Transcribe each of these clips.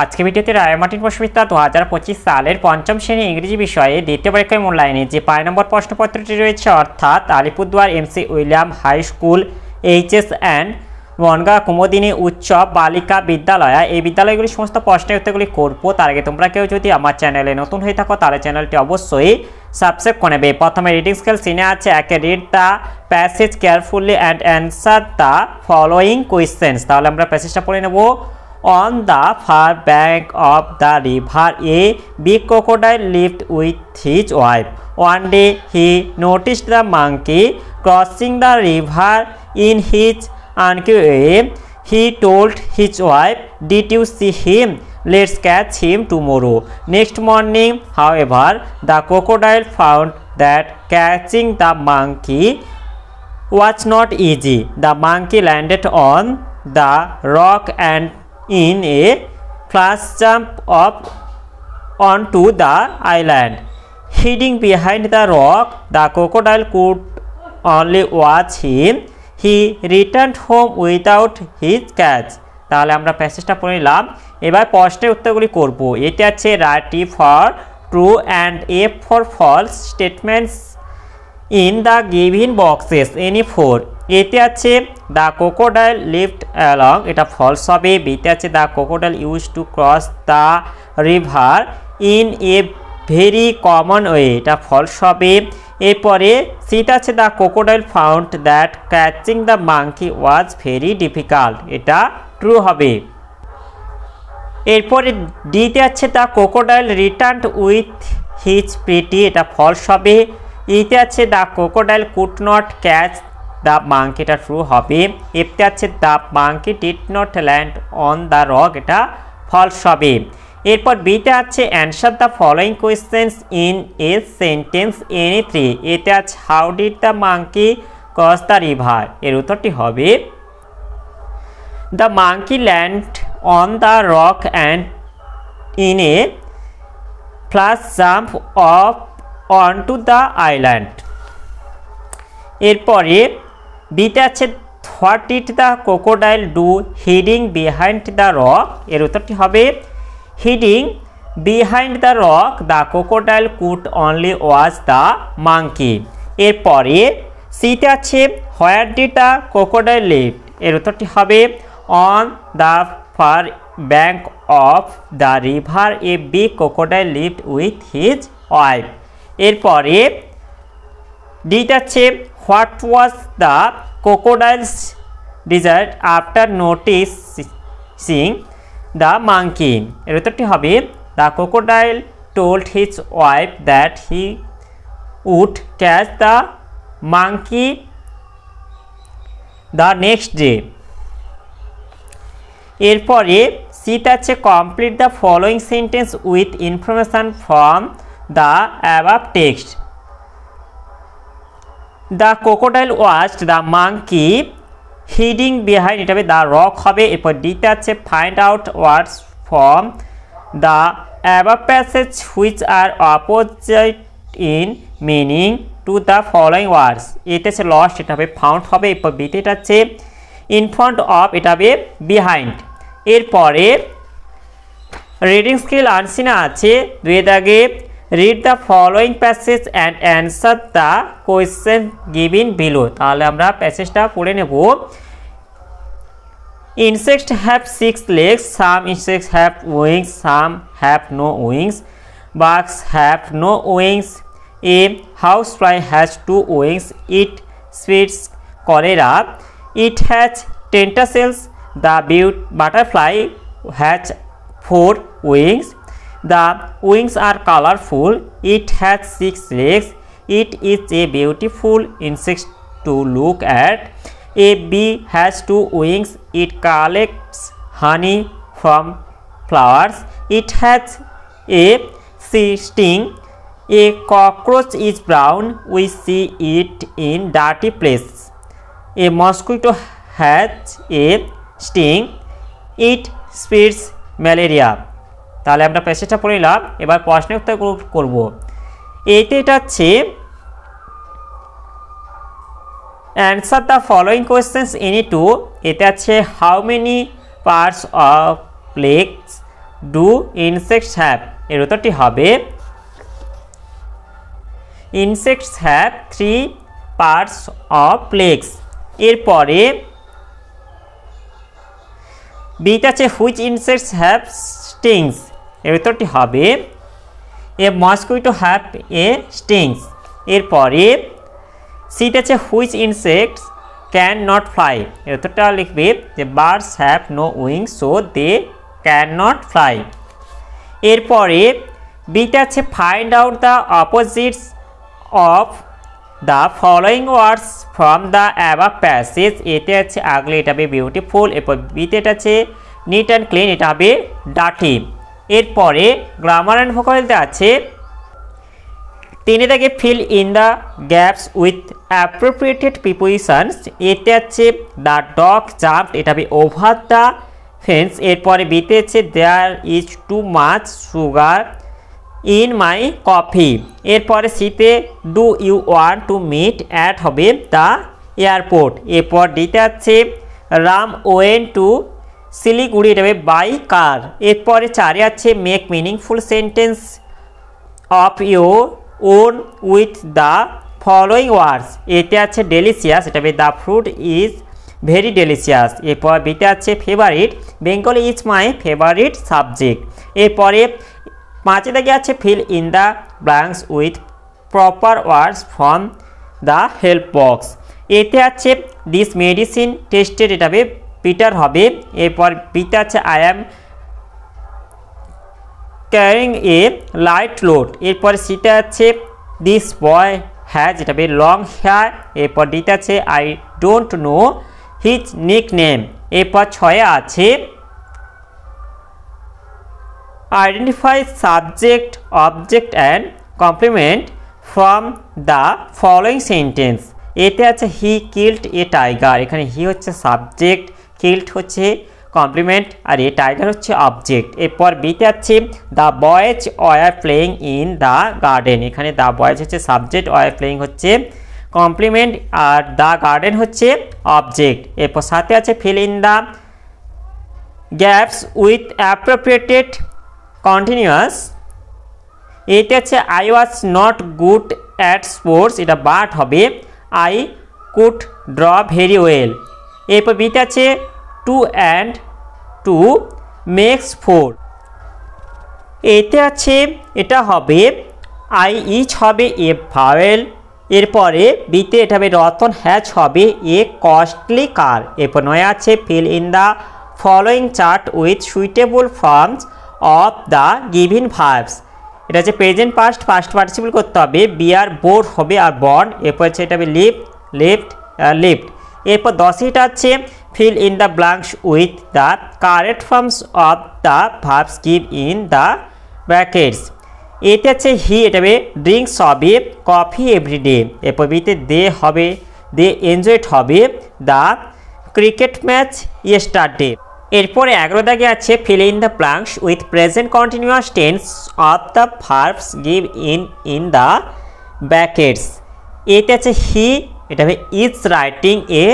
আজকে ভিডিওতে রায়মার্টিন প্রশ্নবিদ্যা 2025 সালের পঞ্চম শ্রেণী ইংরেজি বিষয়ে দ্বিতীয় পরীক্ষায় মূল্যায়নে যে 5 নম্বর প্রশ্নপত্রটি রয়েছে অর্থাৎ Alipurduar MC William high school HS and Bangaon Kumudini উচ্চ বালিকা বিদ্যালয় এই বিদ্যালয়গুলির সমস্ত প্রশ্নের উত্তরগুলি করব। তার আগে তোমরা কেউ যদি আমার চ্যানেলে নতুন হয়ে থাকো তাহলে চ্যানেলটি অবশ্যই সাবস্ক্রাইব করে নেবে। প্রথমে রিডিং স্কেল সিনে আছে একে read the passage carefully and answer the following questions. তাহলে আমরা প্যাসেজটা পড়ে নেব। On the far bank of the river, a big crocodile lived with his wife. One day, he noticed the monkey crossing the river in his way. He told his wife, "Did you see him? Let's catch him tomorrow." Next morning, however, the crocodile found that catching the monkey was not easy. The monkey landed on the rock and in a flash jump up onto the island. Hiding behind the rock, the crocodile could only watch him. He returned home without his catch. তাহলে আমরা প্যাসেজটা পড়ে নিলাম। এবার প্রশ্নের উত্তরগুলি করব। এটি আছে write for true and F for false statements in the given boxes any four. এতে আছে দ্য ক্রোকোডাইল লিভড অ্যালং, এটা ফলস হবে। বিতে আছে the crocodile use to cross the river in a very common way, এটা false হবে। এরপরে সিতে আছে the crocodile found that catching the monkey was very difficult, এটা ট্রু হবে। এরপরে ডিতে আছে the crocodile returned with his pretty, এটা ফলস হবে। ইতে আছে the crocodile could not catch the monkey, এটা ট্রু হবে। এতে আছে the monkey did not land on the rock, এটা ফলস হবে। এরপর বিতে আছে answer the following questions in a sentence any three. এতে আছে how did the monkey cross the river, এর উত্তরটি হবে the monkey land on the rock and in a flash jump off on to the island. এরপরে বিতে আছে what did the crocodile do hiding behind the rock, এর উত্তরটি হবে hiding behind the rock the crocodile could only watch the monkey. এরপরে সিতে আছে where did the crocodile live, এর উত্তরটি হবে on the far bank of the river a big crocodile lived with his wife. এরপরে ডিতে আছে what was the crocodile's desire after noticing the monkey, এর উত্তরটি হবে the crocodile told his wife that he would catch the monkey the next day. এরপরে সিতে আছে complete the following sentence with information from the above text. The crocodile watched the monkey hiding behind, এটা হবে the rock হবে। এরপর ডিতে আছে find out words from the above passage which are opposite in meaning to the following words. এতে আছে lost, এটা হবে ফাউন্ড হবে। এরপর বিতে এটা আছে ইন ফ্রন্ট অফ, এটা হবে বিহাইন্ড। এরপরে রিডিং স্কিল আনসিনা আছে দুই দাগে read the following passage and answer the question given below. তাহলে আমরা প্যাসেজটা পড়ে নেব। Insects have 6 legs, some insects have wings, some have no wings, bugs have no wings, a house fly has 2 wings, it spreads cholera, it has tentacles, the butterfly has 4 wings, the wings are colorful, it has 6 legs, it is a beautiful insect to look at, a bee has 2 wings, it collects honey from flowers, it has a sting, a cockroach is brown, we see it in dirty places, a mosquito has a sting, it spreads malaria। তাহলে আমরা প্যাসেজটা পড়ে নিলাম। এবার প্রশ্নের উত্তর করব। এতে এটা হচ্ছে answer the following questions any two. এতে আছে how many parts of legs do insects have? এর উত্তরটি হবে insects have 3 parts of legs. এরপরে বিতে আছে হুইচ ইনসেক্টস হ্যাভ স্টিংস? এর উত্তরটি হবে a mosquito have a stings. এরপরে সিতে আছে which insects can not fly? এর উত্তরটা লিখবে যে birds have no wings so they can not fly. এরপরে বিতে আছে find out the opposites of the following words from the above passage. এতে আছে আগলে, এটা হবে বিউটিফুল। এরপর বিতে এটা আছে নিট অ্যান্ড ক্লিন, এটা হবে ডার্টি। এরপরে গ্রামার অ্যান্ড ভোকাবুলারিতে আছে তিনে থেকে feel in the gaps with অ্যাপ্রোপ্রিয়েটেড prepositions. এতে আছে দ্য ডগ জাম্পড, এটা হবে ওভার দ্য ফেন্স। এরপরে বিতে আছে there is too much sugar in my coffee. এরপরে সিতে do you want to meet at হবে দ্য এয়ারপোর্ট। এরপর ডিতে আছে রাম ওয়েন টু শিলিগুড়ি, এটা হবে বাই কার। এরপরে চারে আছে make meaningful sentence of your own with the following words. এতে আছে ডেলিশিয়াস, এটা হবে the fruit is very delicious. এরপর বিতে আছে favourite, Bengali is my favourite subject. এরপরে পাঁচে থেকে আছে fill in the blanks with proper words from the help box. এতে আছে দিস মেডিসিন টেস্টেড, এটা হবে পিটার হবে। এরপর বিতে আছে I am carrying a light load. এরপর সিতে আছে দিস বয় হ্যাজ, এটা হবে লং হেয়ার। এরপর ডিতে আছে I don't know his nickname. এরপর ছয়ে আছে identify subject object and complement from the following sentence. এতে আছে হি কিল্ড এ টাইগার, এখানে হি হচ্ছে সাবজেক্ট, কিল্ড হচ্ছে কমপ্লিমেন্ট, আর এ টাইগার হচ্ছে অবজেক্ট। এরপর বিতে আছে the boys were playing in the garden, এখানে দ্য বয়েজ হচ্ছে সাবজেক্ট, ওয়ার প্লেয়িং হচ্ছে কমপ্লিমেন্ট, আর দ্য গার্ডেন হচ্ছে অবজেক্ট। এরপর সাথে আছে fill in the gaps with appropriated continuous. এতে আছে I was not good at sports, এটা বাট হবে I could draw very well. এরপর বিতে আছে two and two makes four. এতে আছে এটা হবে আই ইচ হবে এ ভাওয়েল। এরপরে বিতে এটা হবে রতন হ্যাজ হবে এ কস্টলি কার। এরপর নয় আছে fill in the following chart with suitable forms of the given verbs. এটা হচ্ছে প্রেজেন্ট পাস্ট, পাস্ট পার্টিসিপল করতে হবে, বিয়ার বোর হবে আর বর্ন। এরপর হচ্ছে এটা হবে লিভ লিফট লিফট। এরপর 10 এটা আছে fill in the blanks with the correct forms of the verbs give in the brackets. এতে আছে হি, এটা হবে ড্রিঙ্কস হবে কফি এভরিডে। এরপর বিতে দে হবে দে এনজয়েড হবে দ্য ক্রিকেট ম্যাচ ইয়েস্টারডে। এরপরে 11 দাগে আছে fill in the blanks with present continuous tense of the verbs give in the brackets. এতে আছে হি, এটা হবে ইজ রাইটিং এ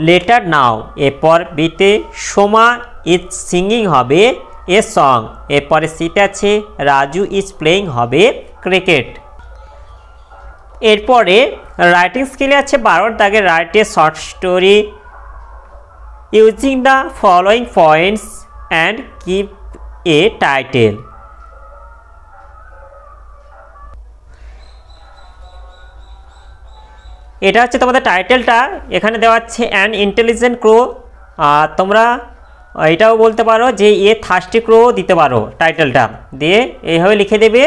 লেটার নাও। এরপর বিতে সোমা ইজ সিঙ্গিং হবে এ সং। এরপরে সিতে আছে রাজু ইজ প্লেয়িং হবে ক্রিকেট। এরপরে রাইটিং স্কিলে আছে 12 দাগে write a short story using the following points and give a title. এটা হচ্ছে তোমাদের টাইটেলটা, এখানে দেওয়া আছে অ্যান ইন্টেলিজেন্ট ক্রো। তোমরা এটাও বলতে পারো যে এ থার্স্টি ক্রো দিতে পারো টাইটেলটা দিয়ে, এইভাবে লিখে দেবে,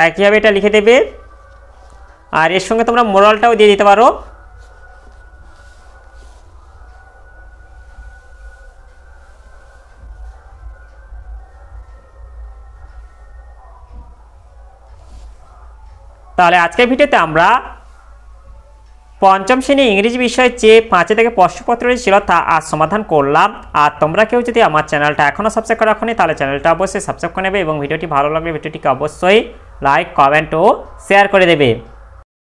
একইভাবে এটা লিখে দেবে। আর এর সঙ্গে তোমরা মোরালটাও দিয়ে দিতে পারো। তাহলে আজকের ভিডিওতে আমরা পঞ্চম শ্রেণী ইংরেজি বিষয়ের যে 5 থেকে প্রশ্নপত্র ছিল তা আজ সমাধান করলাম। আর তোমরা কেউ যদি আমার চ্যানেলটা এখনও সাবস্ক্রাইব করা রাখোনি তাহলে চ্যানেলটা অবশ্যই সাবস্ক্রাইব করে নেবে এবং ভিডিওটি ভালো লাগলে ভিডিওটিকে অবশ্যই লাইক কমেন্ট ও শেয়ার করে দেবে।